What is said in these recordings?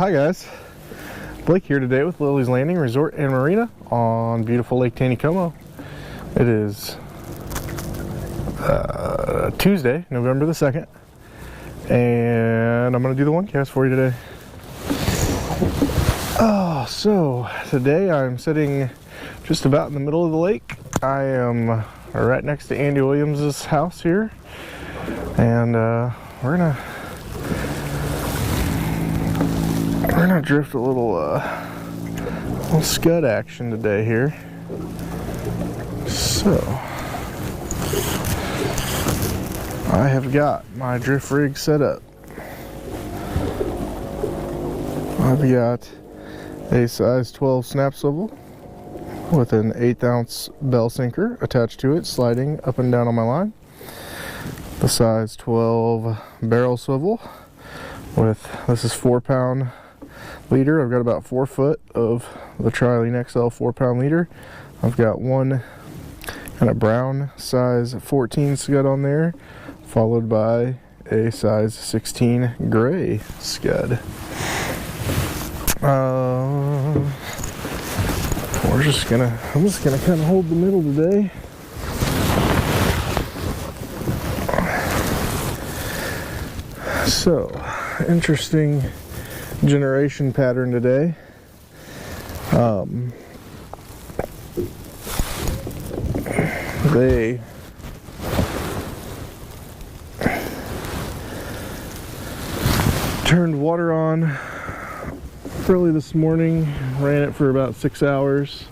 Hi guys, Blake here today with Lilley's Landing Resort and Marina on beautiful Lake Taneycomo. It is Tuesday, November the 2nd, and I'm going to do the one cast for you today. So today I'm sitting just about in the middle of the lake. I am right next to Andy Williams' house here, and we're gonna drift a little scud action today here. So I have got my drift rig set up. I've got a size 12 snap swivel with an 1/8 ounce bell sinker attached to it, sliding up and down on my line. The size 12 barrel swivel with, this is 4-pound leader. I've got about 4 foot of the Trilene XL 4-pound leader. I've got one kind of brown size 14 scud on there, followed by a size 16 gray scud. I'm just gonna kind of hold the middle today. So, interesting generation pattern today. They turned water on early this morning, ran it for about 6 hours,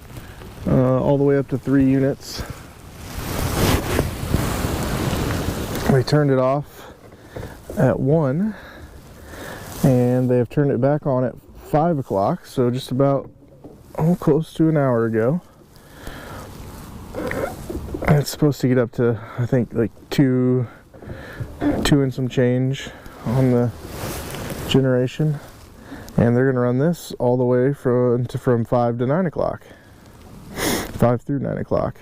all the way up to 3 units. We turned it off at 1, and they have turned it back on at 5 o'clock, so just about close to an hour ago. And it's supposed to get up to, I think, like 2 and some change on the generation. And they're going to run this all the way from 5 to 9 o'clock. 5 through 9 o'clock.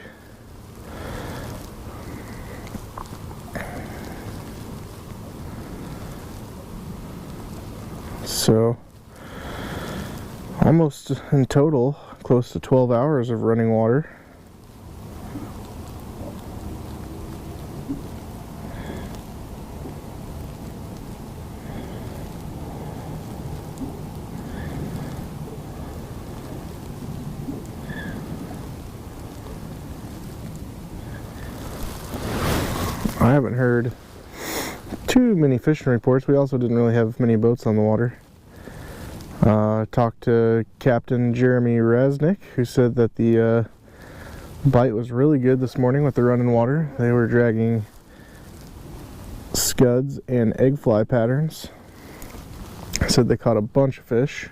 So, almost in total, close to 12 hours of running water. I haven't heard too many fishing reports. We also didn't really have many boats on the water. Talked to Captain Jeremy Resnick, who said that the bite was really good this morning with the running water. They were dragging scuds and egg fly patterns. Said they caught a bunch of fish.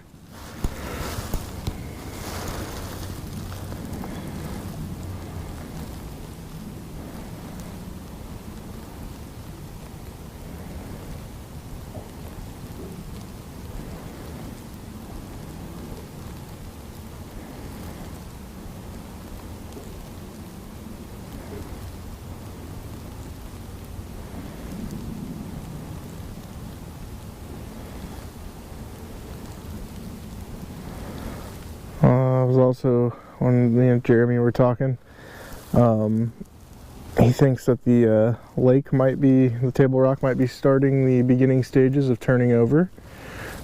Was also, when me and Jeremy were talking, he thinks that the lake might be, the Table Rock might be starting the beginning stages of turning over,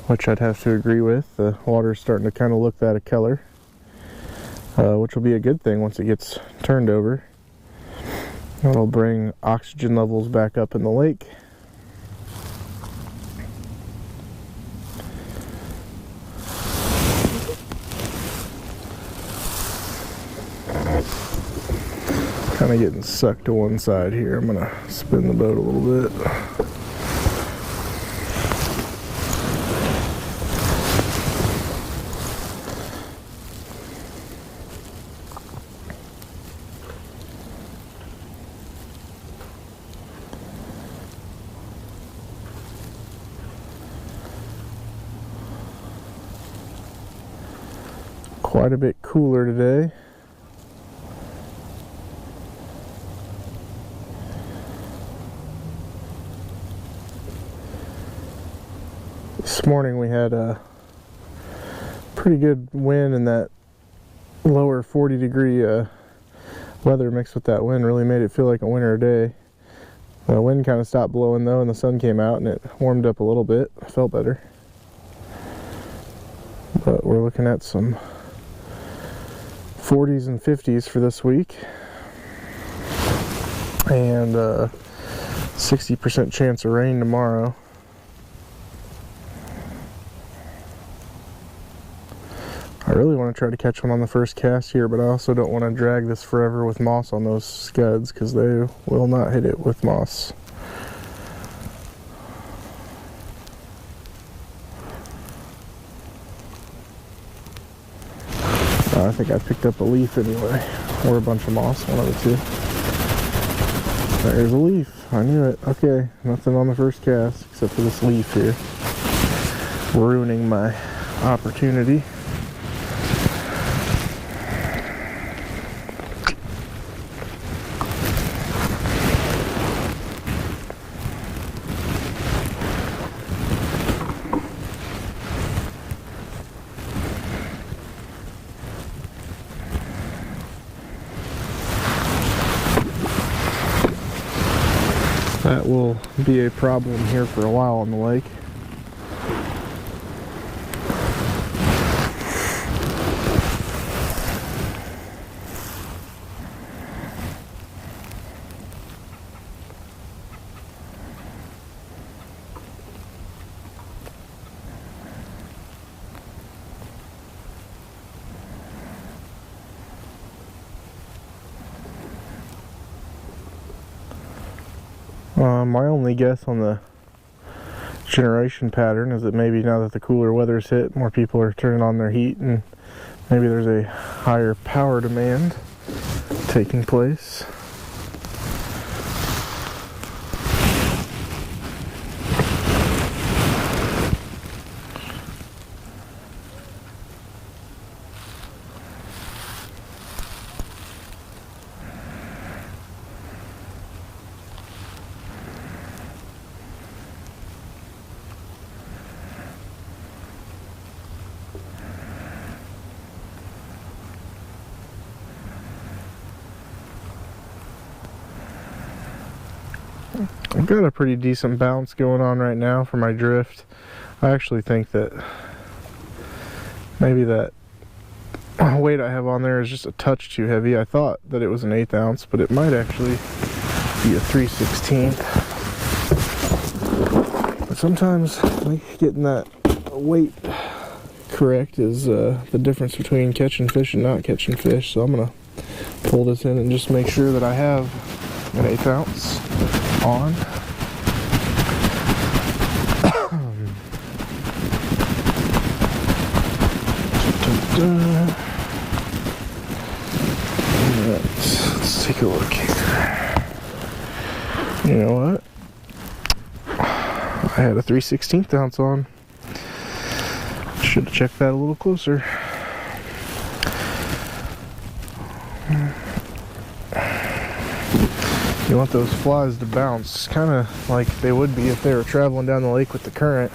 which I'd have to agree with. The water's starting to kind of look that of color, which will be a good thing once it gets turned over. It'll bring oxygen levels back up in the lake. Kind of getting sucked to one side here. I'm gonna spin the boat a little bit. Quite a bit cooler today. This morning we had pretty good wind, and that lower 40-degree weather mixed with that wind really made it feel like a winter day. The wind kind of stopped blowing though, and the sun came out and it warmed up a little bit. I felt better. But we're looking at some 40s and 50s for this week, and 60% chance of rain tomorrow. I really want to try to catch one on the first cast here, but I also don't want to drag this forever with moss on those scuds, because they will not hit it with moss. I think I picked up a leaf anyway, or a bunch of moss, one of the two. There's a leaf. I knew it. Okay, nothing on the first cast except for this leaf here, ruining my opportunity. That will be a problem here for a while on the lake. My only guess on the generation pattern is that maybe now that the cooler weather's hit, more people are turning on their heat, and maybe there's a higher power demand taking place. I've got a pretty decent bounce going on right now for my drift. I actually think that maybe that weight I have on there is just a touch too heavy. I thought that it was an 1/8 ounce, but it might actually be a 3/16. But sometimes like, getting that weight correct is the difference between catching fish and not catching fish. So I'm gonna pull this in and just make sure that I have an 1/8 ounce on. Let's take a look here. You know what? I had a 3/16 ounce on. Should have checked that a little closer. You want those flies to bounce kind of like they would be if they were traveling down the lake with the current.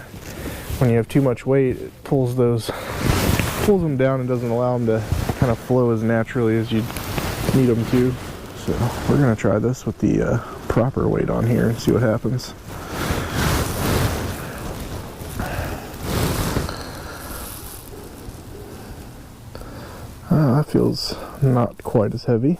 When you have too much weight, it pulls them down and doesn't allow them to kind of flow as naturally as you need them to. So we're gonna try this with the proper weight on here and see what happens. That feels not quite as heavy.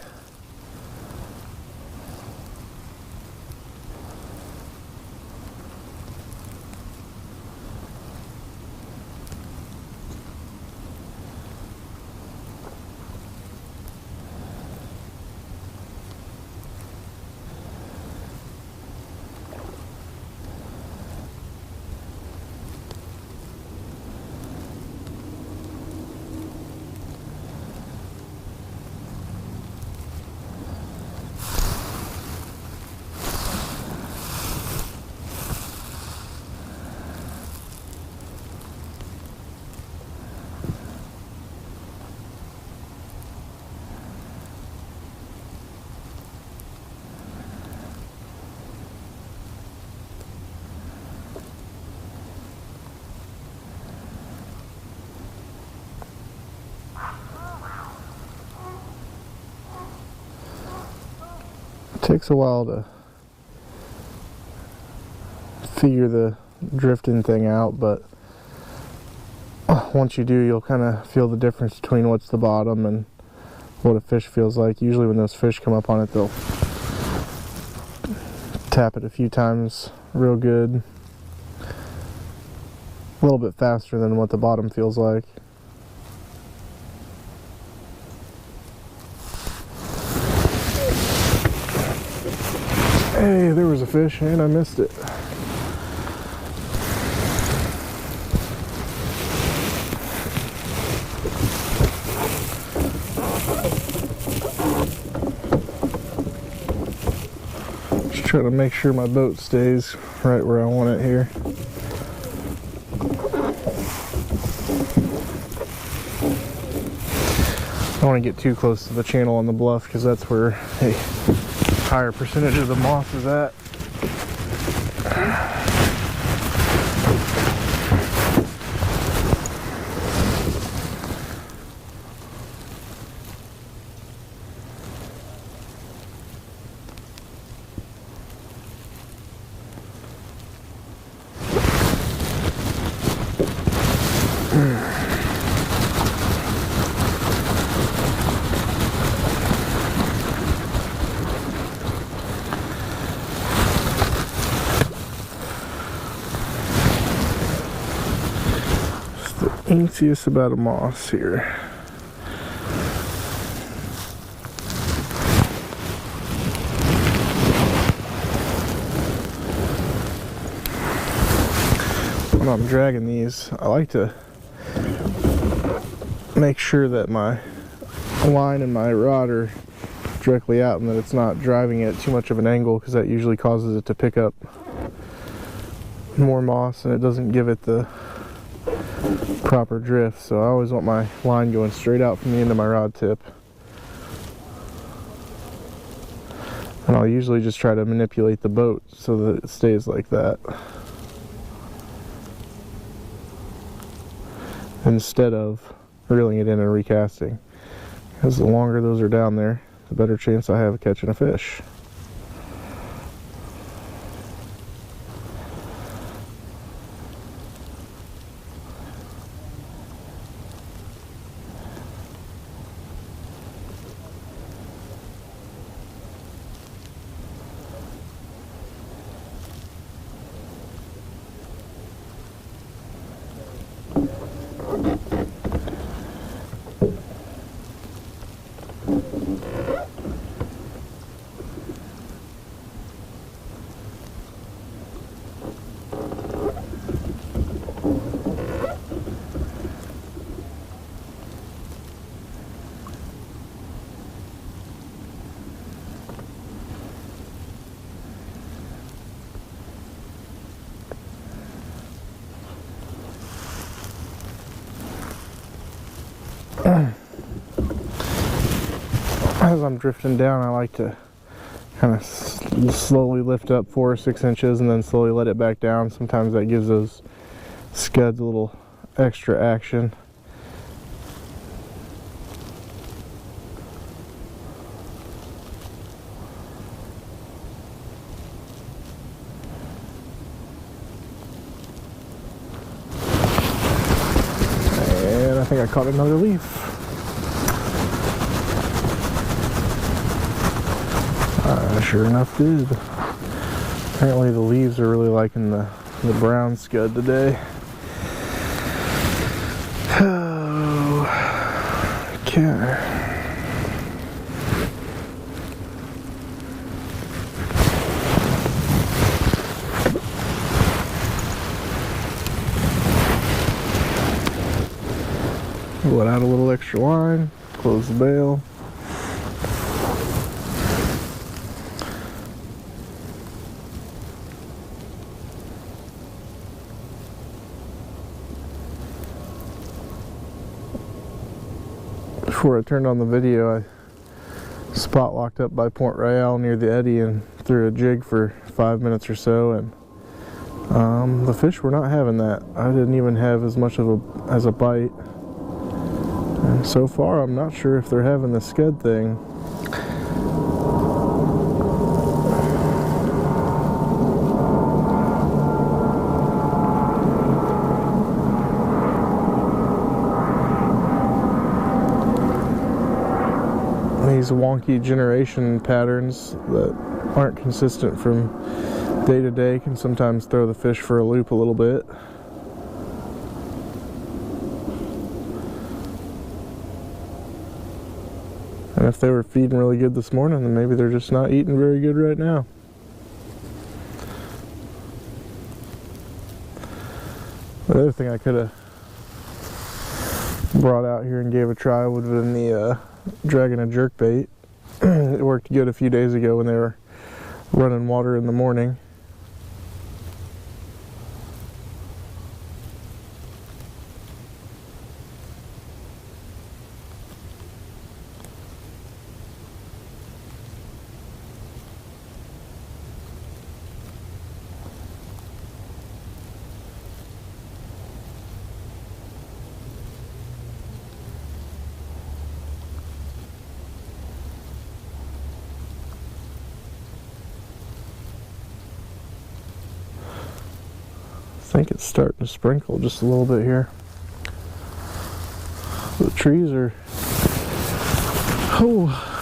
Takes a while to figure the drifting thing out, but once you do, you'll kind of feel the difference between what's the bottom and what a fish feels like. Usually when those fish come up on it, they'll tap it a few times real good, a little bit faster than what the bottom feels like. Hey, there was a fish and I missed it. Just trying to make sure my boat stays right where I want it here. I don't want to get too close to the channel on the bluff because that's where a higher percentage of the moss is at. Easiest about a moss here. When I'm dragging these, I like to make sure that my line and my rod are directly out and that it's not driving at too much of an angle, because that usually causes it to pick up more moss and it doesn't give it the proper drift. So I always want my line going straight out from the end of my rod tip, and I'll usually just try to manipulate the boat so that it stays like that instead of reeling it in and recasting, because the longer those are down there, the better chance I have of catching a fish. As I'm drifting down, I like to kind of slowly lift up 4 or 6 inches and then slowly let it back down. Sometimes that gives those scuds a little extra action. And I think I caught another leaf. Sure enough did. Apparently the leaves are really liking the brown scud today. Oh, okay. Let out a little extra line, close the bail. Before I turned on the video, I spot locked up by Point Royale near the eddy and threw a jig for 5 minutes or so, and the fish were not having that. I didn't even have as much of a bite, and so far I'm not sure if they're having the scud thing. these wonky generation patterns that aren't consistent from day to day can sometimes throw the fish for a loop a little bit. And if they were feeding really good this morning, then maybe they're just not eating very good right now. The other thing I could have brought out here and gave a try would have been the dragging a jerkbait. It worked good a few days ago when they were running water in the morning. I think it's starting to sprinkle just a little bit here. The trees are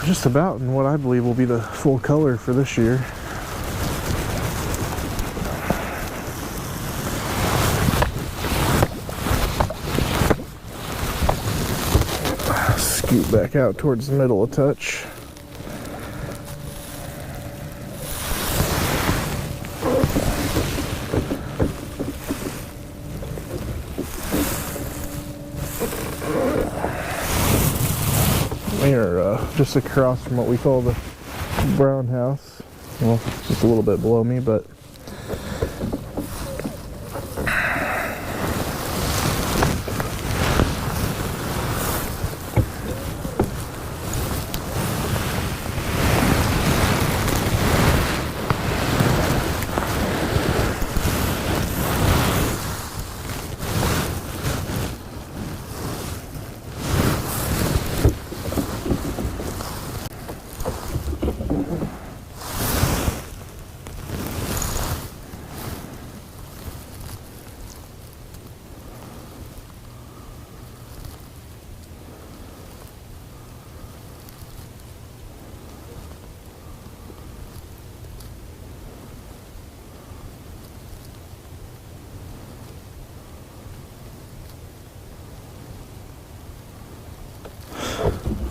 just about in what I believe will be the full color for this year. Scoot back out towards the middle a touch. We are just across from what we call the brown house. Well, it's just a little bit below me, but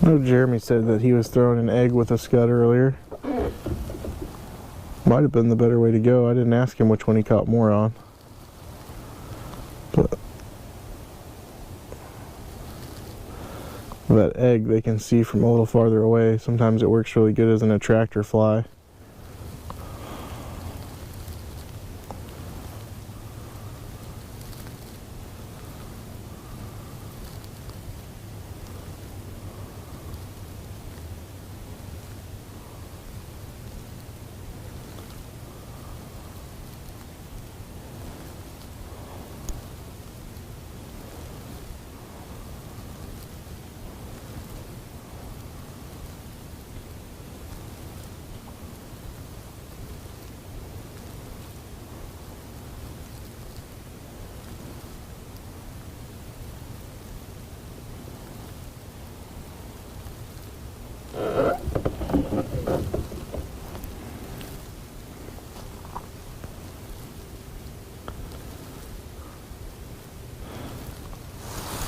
I know Jeremy said that he was throwing an egg with a scud earlier. Might have been the better way to go. I didn't ask him which one he caught more on. But that egg they can see from a little farther away. Sometimes it works really good as an attractor fly.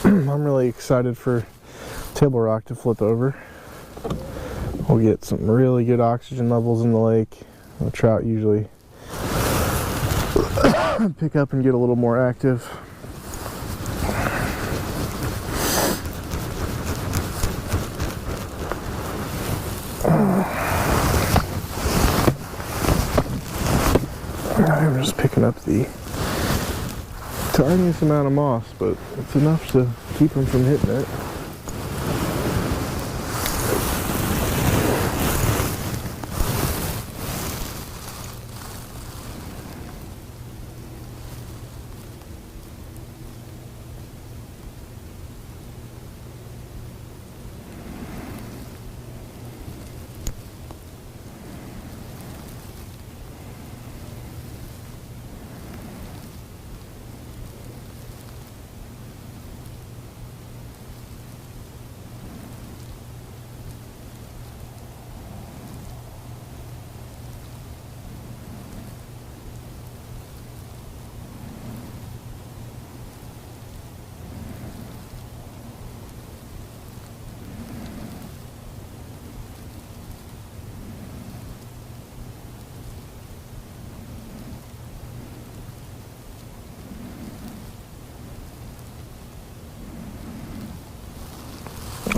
I'm really excited for Table Rock to flip over. We'll get some really good oxygen levels in the lake. The trout usually pick up and get a little more active. I'm just picking up the tiniest amount of moss, but it's enough to keep them from hitting it.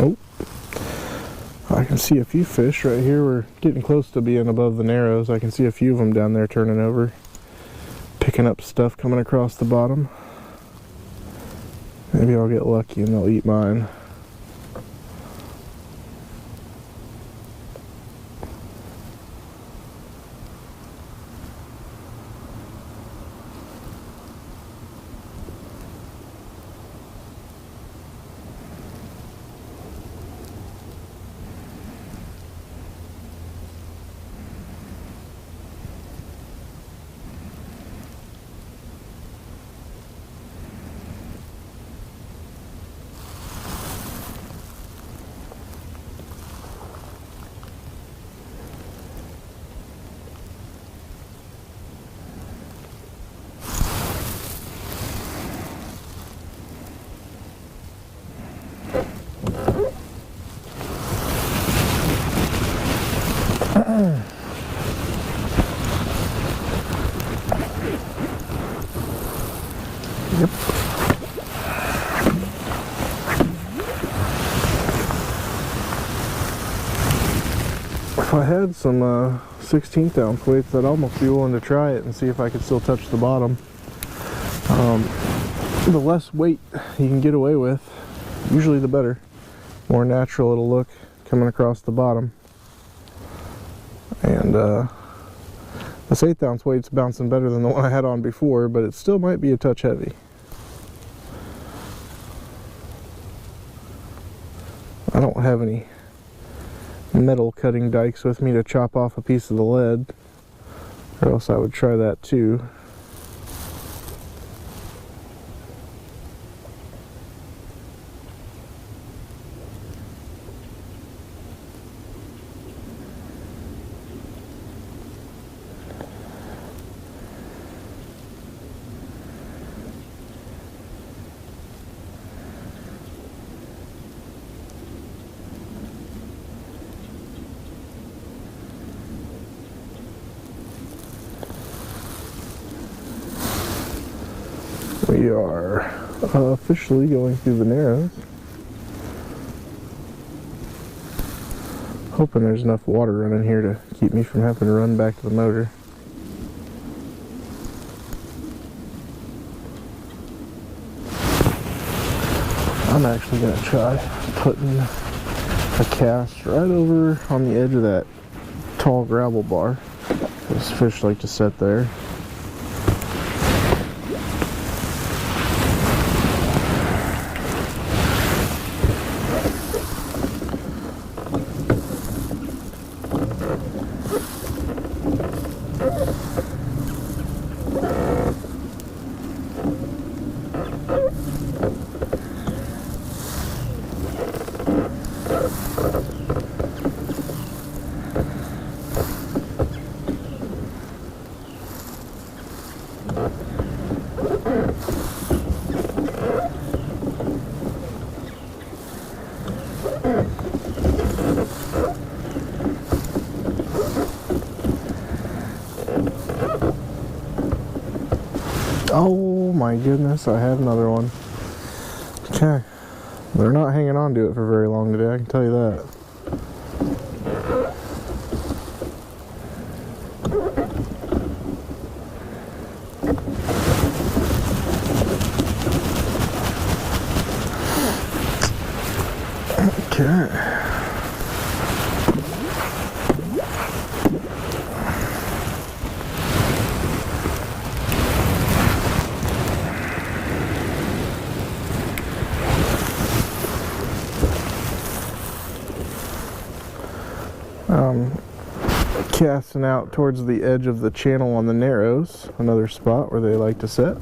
Oh, I can see a few fish right here. We're getting close to being above the narrows. I can see a few of them down there turning over, picking up stuff coming across the bottom. Maybe I'll get lucky and they'll eat mine. Yep. If I had some 16th ounce weights, I'd almost be willing to try it and see if I could still touch the bottom. The less weight you can get away with, usually the better. More natural it'll look coming across the bottom. And this 8th ounce weight's bouncing better than the one I had on before, but it still might be a touch heavy. I don't have any metal cutting dikes with me to chop off a piece of the lead, or else I would try that too. We are officially going through the narrows. Hoping there's enough water running here to keep me from having to run back to the motor. I'm actually going to try putting a cast right over on the edge of that tall gravel bar. Those fish like to sit there. Oh my goodness, I have another one. Okay. They're not hanging on to it for very long today, I can tell you that. Okay. Casting out towards the edge of the channel on the narrows, another spot where they like to sit.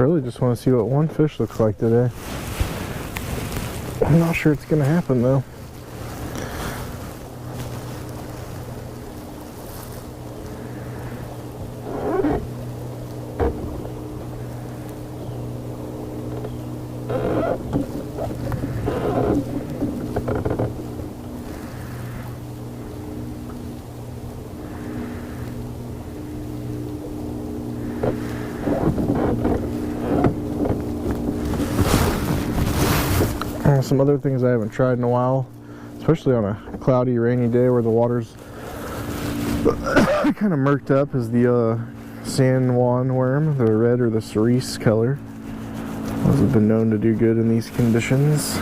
really just want to see what one fish looks like today. I'm not sure it's going to happen though. Some other things I haven't tried in a while, especially on a cloudy, rainy day where the water's kind of murked up, is the San Juan worm, the red or the cerise color. Those have been known to do good in these conditions.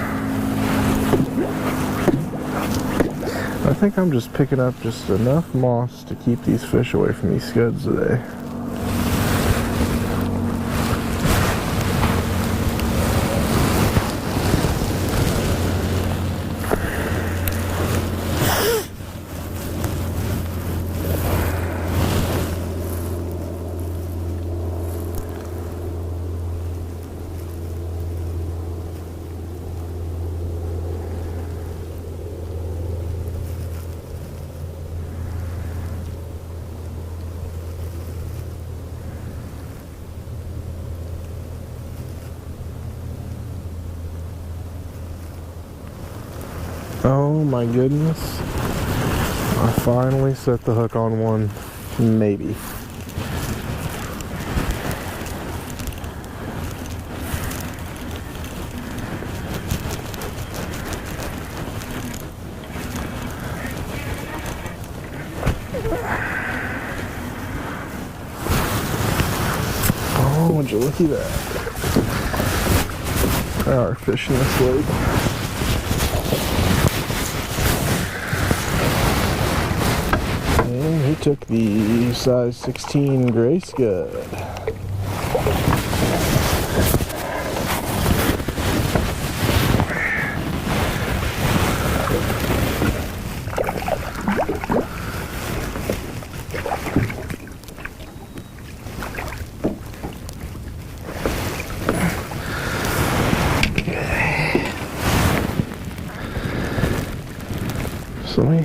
I think I'm just picking up just enough moss to keep these fish away from these scuds today. Oh my goodness. I finally set the hook on one. Maybe. Oh, would you look at that? There are fish in this lake. And he took the size 16 gray scud. So let me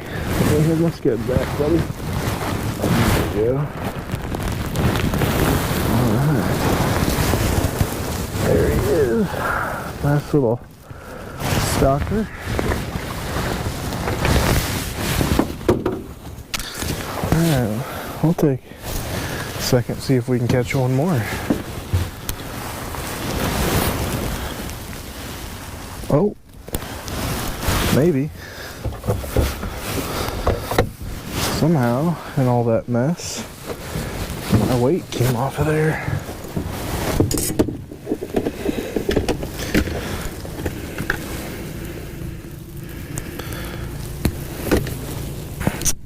get my scud back, buddy. There you go. Alright. There he is. Nice little stalker. Alright, we'll take a second, see if we can catch one more. Oh, maybe. Somehow, in all that mess, my weight came off of there.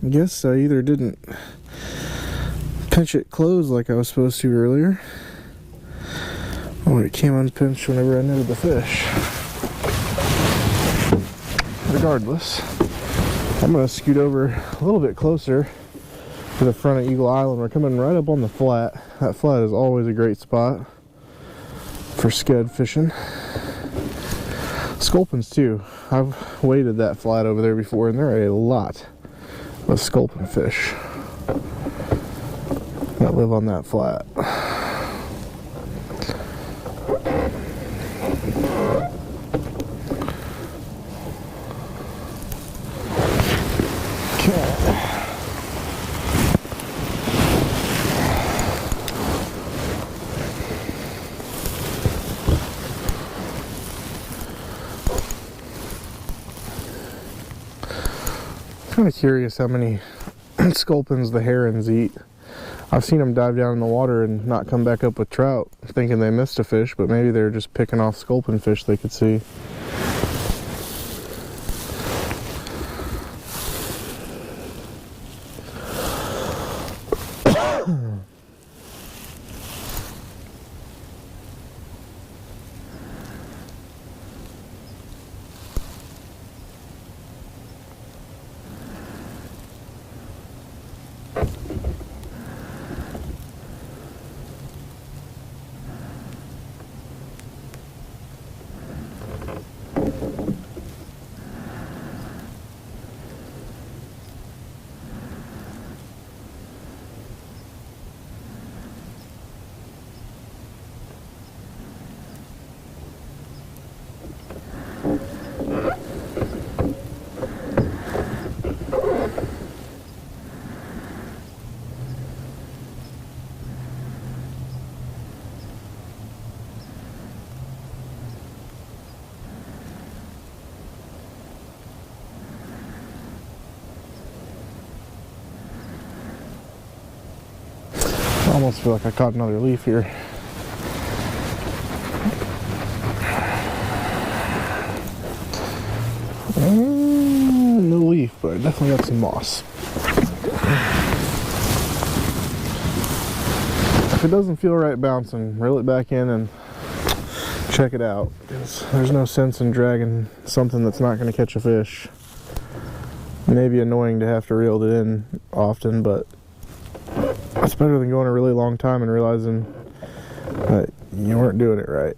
I guess I either didn't pinch it closed like I was supposed to earlier, or it came unpinched whenever I netted the fish. Regardless, I'm going to scoot over a little bit closer to the front of Eagle Island. We're coming right up on the flat. That flat is always a great spot for scud fishing. Sculpins too. I've waded that flat over there before, and there are a lot of sculpin fish that live on that flat. I'm kind of curious how many sculpins the herons eat. I've seen them dive down in the water and not come back up with trout, thinking they missed a fish, but maybe they're just picking off sculpin fish they could see. I almost feel like I caught another leaf here. No leaf, but I definitely got some moss. If it doesn't feel right bouncing, reel it back in and check it out. There's no sense in dragging something that's not going to catch a fish. It may be annoying to have to reel it in often, but it's better than going a really long time and realizing that you weren't doing it right.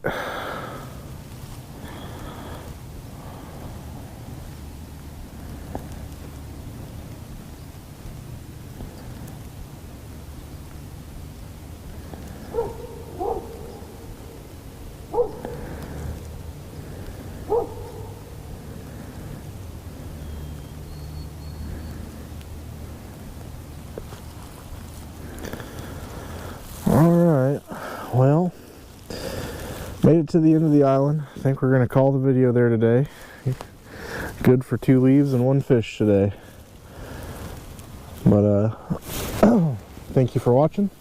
Alright, well, made it to the end of the island. I think we're going to call the video there today. Good for 2 leaves and 1 fish today. But, thank you for watching.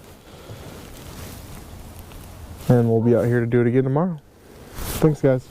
And we'll be out here to do it again tomorrow. Thanks, guys.